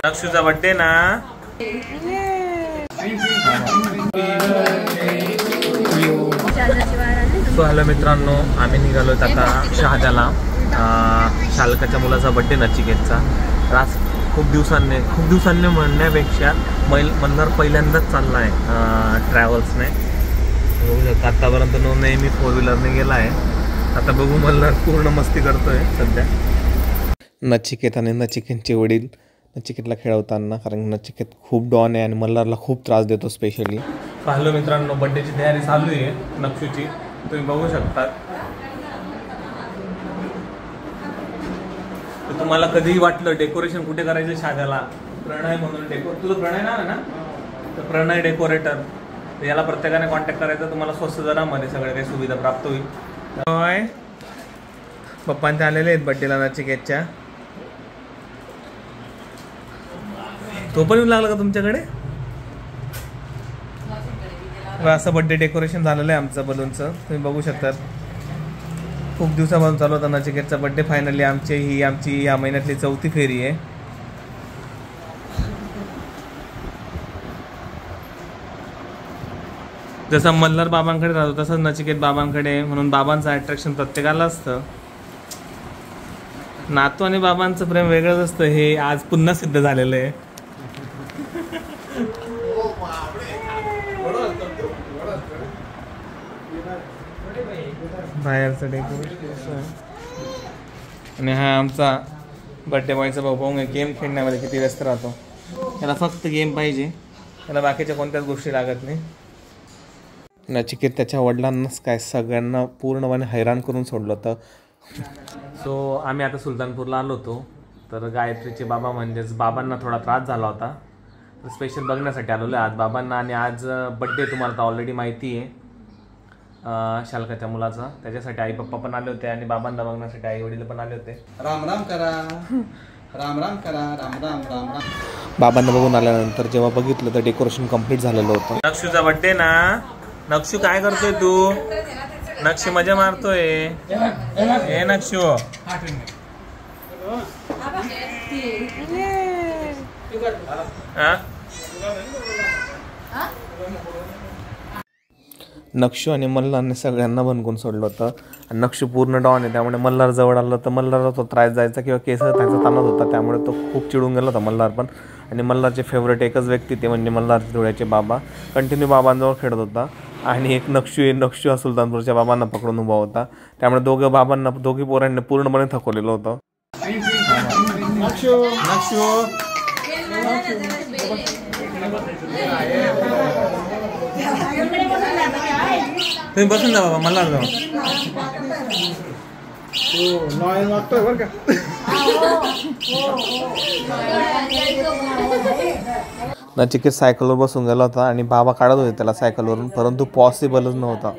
नक्षूचा birthday ना। So hello मित्रांनो, आम्ही निघालोय आता शहाद्याला। शालकाच्या मुलाचा बर्थडे नचिकेतचा। आज खूप दिवसांनी म्हणण्यापेक्षा मल्हार पहिल्यांदाच चालला आहे ट्रॅव्हल्सने। बघू शकता आतापर्यंत नेहमी 4 व्हीलरने गेला आहे। आता बघू मल्हार पूर्ण मस्ती करतोय सध्या। नचिकेत आणि नचिकेतचे वडील नचिकेतला खेळवताना, कारण नचिकेत खूप डॉन आहे आणि मल्हारला खूप त्रास देतो स्पेशली। पाहिलं मित्रांनो, बर्थडेची तयारी चालू आहे नक्षूची, तुम्ही बघू शकता। तर तुम्हाला कधीही वाटलं डेकोरेशन कुठे करायचं शहाद्याला, प्रणय म्हणून तुझं प्रणय नाव आहे ना, तर प्रणय डेकोरेटर, तर याला प्रत्येकाने कॉन्टॅक्ट करायचा। तुम्हाला स्वस्त दरामध्ये सगळ्या काही सुविधा प्राप्त होईल। होय, पप्पांचे आलेले आहेत बर्थडेला नचिकेतच्या। तो पण येऊ लागला का तुमच्याकडे? असं बर्थडे डेकोरेशन झालेलं आहे आमचं बलूनचं, तुम्ही बघू शकता। खूप दिवसापासून चालू होता नचिकेतचा बर्थडे। फायनली आमची या महिन्यातली 4थी फेरी आहे। जसा मल्हार बाबांकडे राहतो तसंच नचिकेत बाबांकडे, म्हणून बाबांचं अट्रॅक्शन प्रत्येकाला असतं। नातू आणि बाबांचं प्रेम वेगळंच असतं, हे आज पुन्हा सिद्ध झालेलं आहे। बाहेरचं डेकोरेशन आणि हा आमचा बर्थडे बॉयचा भाऊ। पाहून गेम खेळण्यामध्ये किती व्यस्त राहतो। त्याला फक्त गेम पाहिजे, त्याला बाकीच्या कोणत्याच गोष्टी लागत नाही। नचिकेत त्याच्या वडिलांनाच काय सगळ्यांना पूर्णपणे हैराण करून सोडलं होतं। सो आम्ही आता सुलतानपूरला आलो होतो, तर गायत्रीचे बाबा म्हणजेच बाबांना थोडा त्रास झाला होता, तर स्पेशल बघण्यासाठी आलेलो आहे आज बाबांना। आणि आज बड्डे तुम्हाला तर ऑलरेडी माहिती आहे शालकाच्या मुलाचा, त्याच्यासाठी आई पप्पा पण आले होते आणि बाबांना बघण्यासाठी आई वडील पण आले होते। राम राम करा, राम राम करा, राम राम राम राम। बाबांना बघून आल्यानंतर जेव्हा बघितलं तर डेकोरेशन कंप्लीट झालेलं होतं। नक्षूचा बर्थडे ना। नक्षू काय करतोय तू? नक्षू मजा मारतोय। हे नक्षू नक्षू आणि मल्हारने सगळ्यांना बनकून सोडलं होतं। आणि नक्षू पूर्ण डॉन आहे, त्यामुळे मल्हार जवळ आलं तर मल्हारला तो त्रास जायचा किंवा केस त्याचा ताणत होता, त्यामुळे तो खूप चिडून गेला होता मल्हार पण। आणि मल्हारचे फेवरेट एकच व्यक्ती ते म्हणजे मल्हारचे धुळ्याचे बाबा, कंटिन्यू बाबांजवळ खेळत होता। आणि एक नक्षू हा सुलतानपूरच्या बाबांना पकडून उभा होता, त्यामुळे दोघी पोरांनी पूर्णपणे थकवलेलं होतं। तुम्ही बसून जा बाबा, मला जाऊ नचिकेत सायकलवर बसून गेला होता आणि बाबा काढत होते त्याला सायकलवरून, परंतु पॉसिबलच नव्हता।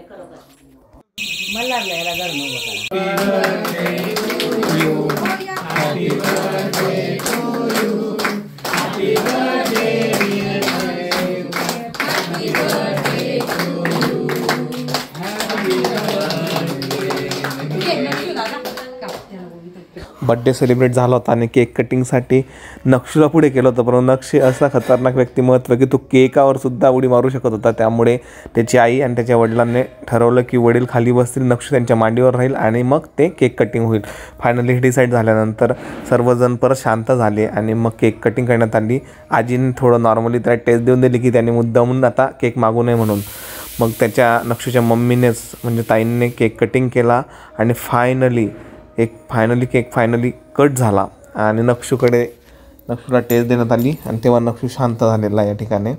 बर्थडे सेलिब्रेट झाला होता आणि केक कटिंगसाठी नक्षूला पुढे केलं होतं, परंतु नक्षी असा खतरनाक व्यक्तिमत्व की तो केकावर सुद्धा उडी मारू शकत होता। त्यामुळे त्याची आई आणि त्याच्या वडिलांनी ठरवलं की वडील खाली बसतील, नक्षू त्यांच्या मांडीवर राहील आणि मग ते केक कटिंग होईल। फायनली हे डिसाईड झाल्यानंतर सर्वजण परत शांत झाले आणि मग केक कटिंग करण्यात आली। आजीने थोडं नॉर्मली त्याला टेस्ट देऊन दिली की त्याने मुद्दामून आता केक मागू नये म्हणून। मग नक्षूच्या मम्मीनेच म्हणजे ताईंनी केक कटिंग केला आणि फायनली केक कट झाला आणि नक्षूला टेस्ट देण्यात आली आणि तेव्हा नक्षू शांत झालेला या ठिकाणी।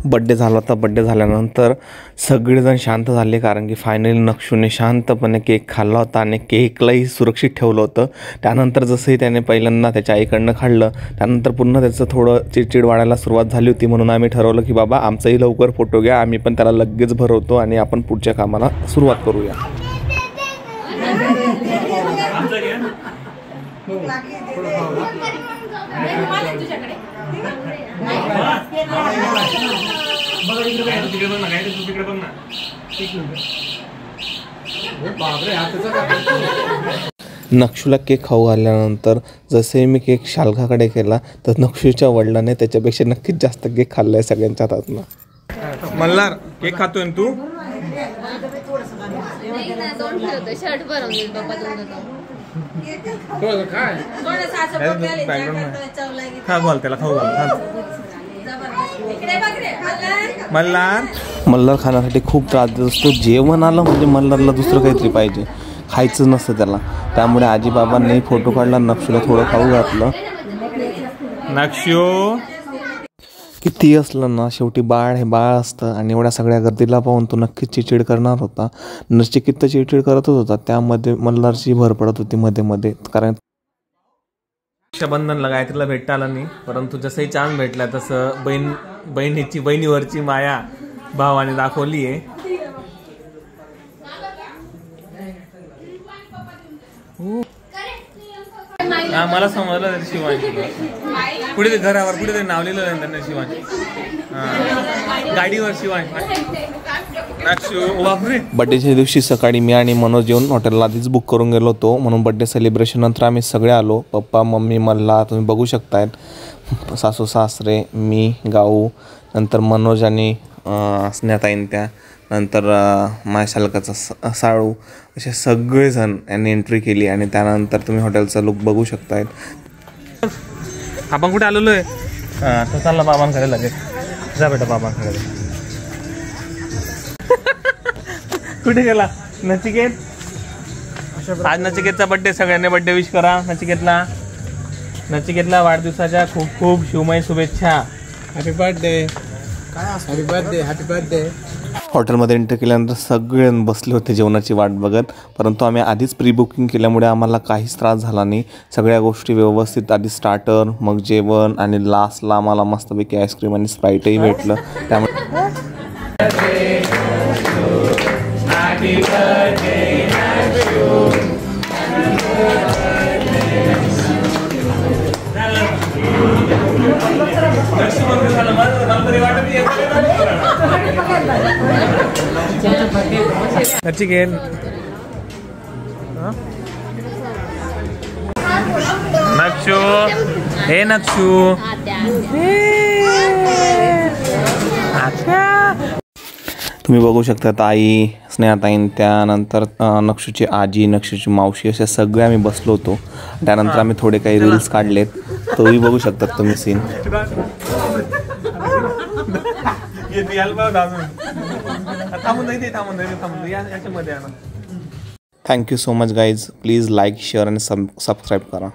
बड्डे झाला होता। बड्डे झाल्यानंतर सगळेजण शांत झाले, कारण की फायनली नक्षूने शांतपणे केक खाल्ला होता आणि केकलाही सुरक्षित ठेवलं होतं। त्यानंतर जसंही त्याने पहिल्यांदा त्याच्या आईकडनं खाल्लं, त्यानंतर पुन्हा त्याचं थोडं चिडचिड वाढायला सुरुवात झाली होती, म्हणून आम्ही ठरवलं की बाबा आमचाही लवकर फोटो घ्या, आम्ही पण त्याला लगेच भरवतो आणि आपण पुढच्या कामाला सुरुवात करूया। नक्षूला केक खाऊ घालल्यानंतर जसे मी केक शालखाकडे केला तर नक्षूच्या वडिलांनी त्याच्यापेक्षा नक्कीच जास्त केक खाल्लाय सगळ्यांच्या हातातनं. मल्हार केक खातोय ना तू? खा घाल त्याला खाऊ घाल. मल्हार खाण्यासाठी खूप त्रास देत असतो. जेवण आलं म्हणजे मल्हारला दुसरं काहीतरी पाहिजे, खायचं नसतं त्याला. त्यामुळे आजीबाबांनी फोटो काढला, नक्षूला थोडं खाऊ घातलं. नक्षू किती असलं ना शेवटी बाळ हे बाळ असतं आणि एवढ्या सगळ्या गर्दीला पाहून तो नक्कीच चिडचिड करणार होता. नचिकेत चिडचिड करतच होता. त्यामध्ये मल्हारची भर पडत होती मध्ये मध्ये, कारण रक्षाबंधनला गायत्रीला भेटता आला नाही. परंतु जसंही चान्स भेटला तसं बहिणीवरची माया भावाने दाखवली आहे. मला समजलं शिवांशी पुढे घरावर कुठे नाव लिहिलं त्यांना शिवांशी गाडीवर शिवांशी. बड्डेच्या दिवशी सकाळी मी आणि मनोज येऊन हॉटेलला आधीच बुक करून गेलो होतो, म्हणून बड्डे सेलिब्रेशन नंतर आम्ही सगळे आलो. पप्पा मम्मी मल्हार तुम्ही बघू शकतायत, सासू सासरे मी गाऊ, नंतर मनोज आणि स्नेहाताईन, त्या नंतर माझ्यासारखाचा साळू, असे सगळेजण यांनी एंट्री केली. आणि त्यानंतर तुम्ही हॉटेलचा लुक बघू शकतायत. आपण कुठे आलेलो आहे? तो चालला बाबांकडे लगेच. जा बेटा बाबांकडे. कुठे गेला नचिकेत? आज नचिकेतचा बड्डे, सगळ्यांनी बड्डे विश करा नचिकेतला वाढदिवसाच्या खूप खूप शिवमय शुभेच्छा. Happy birthday. Happy birthday. Happy birthday. हॉटेलमध्ये एंटर केल्यानंतर सगळे बसले होते जेवणाची वाट बघत. परंतु आम्ही आधीच प्री बुकिंग केल्यामुळे आम्हाला काहीच त्रास झाला नाही. सगळ्या गोष्टी व्यवस्थित, आधी स्टार्टर मग जेवण आणि लास्टला आम्हाला मस्तपैकी आईस्क्रीम आणि स्प्राईटही भेटलं. त्यामुळे नचिकेत नक्षू हे नक्षू तुम्ही बघू शकता आई स्नेहाताईन, त्यानंतर नक्षूची आजी, नक्षूची मावशी, अशा सगळे आम्ही बसलो होतो. त्यानंतर आम्ही थोडे काही रील्स काढलेत, तोही बघू शकतात तुम्ही scene. Thank you so much guys. Please like share आणि सबस्क्राईब करा.